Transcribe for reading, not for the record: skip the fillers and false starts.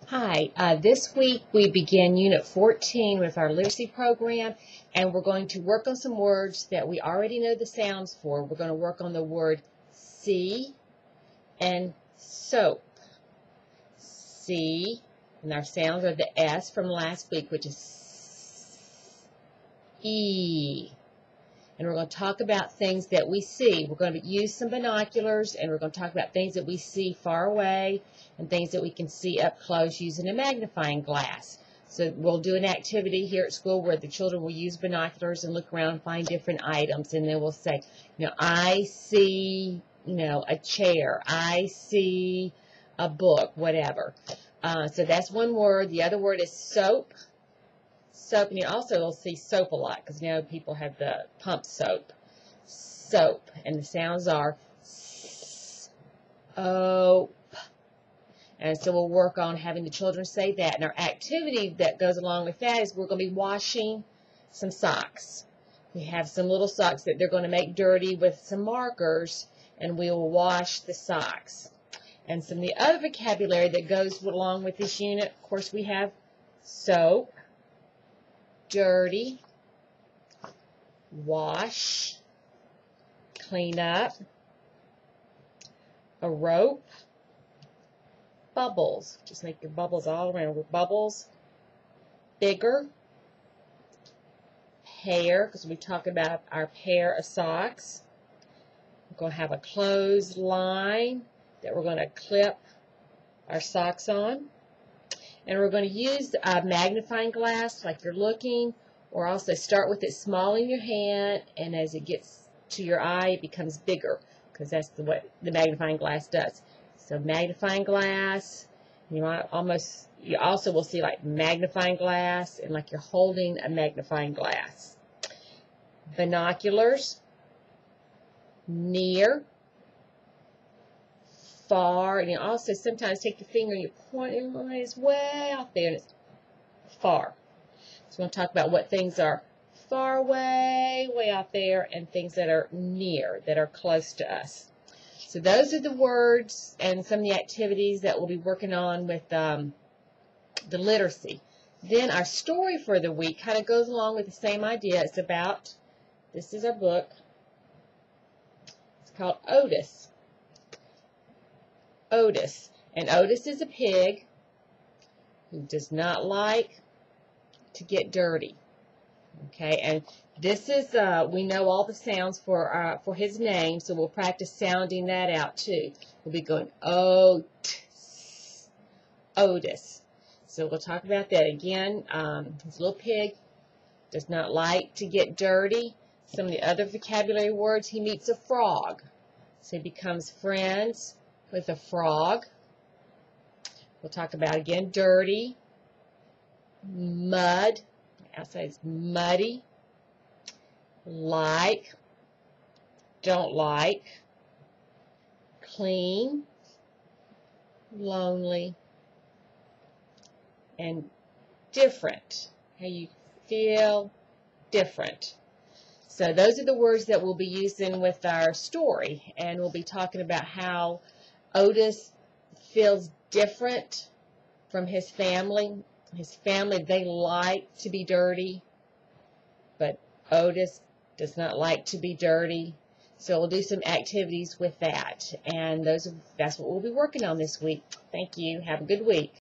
Hi, this week we begin Unit 14 with our literacy program, and we're going to work on some words that we already know the sounds for. We're going to work on the word see and soap. See, and our sounds are the S from last week, which is E. And we're going to talk about things that we see. We're going to use some binoculars, and we're going to talk about things that we see far away and things that we can see up close using a magnifying glass. So we'll do an activity here at school where the children will use binoculars and look around and find different items. And then we'll say, I see, a chair. I see a book, whatever. So that's one word. The other word is soap. Soap, and you also will see soap a lot because now people have the pump soap. Soap, and the sounds are soap. And so we'll work on having the children say that. And our activity that goes along with that is we're going to be washing some socks. We have some little socks that they're going to make dirty with some markers, and we will wash the socks. And some of the other vocabulary that goes along with this unit, of course, we have soap, dirty, wash, clean up, a rope, bubbles. Just make your bubbles all around with bubbles, bigger, pair, because we talk about our pair of socks. We're going to have a clothesline that we're going to clip our socks on. And we're going to use a magnifying glass like you're looking, or also start with it small in your hand, and as it gets to your eye, it becomes bigger, because that's what the magnifying glass does. So magnifying glass, you also will see like magnifying glass, and like you're holding a magnifying glass. Binoculars, near, far, and you also sometimes take your finger and you point it it's way out there, and it's far. So we're going to talk about what things are far away, way out there, and things that are near, that are close to us. So those are the words and some of the activities that we'll be working on with the literacy. Then our story for the week kind of goes along with the same idea. It's about, this is our book, it's called Otis. Otis. And Otis is a pig who does not like to get dirty. Okay, and this is, we know all the sounds for his name, so we'll practice sounding that out too. We'll be going Otis. Otis. So we'll talk about that again. His little pig does not like to get dirty. Some of the other vocabulary words, he meets a frog. So he becomes friends with a frog. We'll talk about again dirty, mud, outside is muddy, like, don't like, clean, lonely, and different. How you feel different. So those are the words that we'll be using with our story, and we'll be talking about how Otis feels different from his family. His family, they like to be dirty, but Otis does not like to be dirty. So we'll do some activities with that. And that's what we'll be working on this week. Thank you. Have a good week.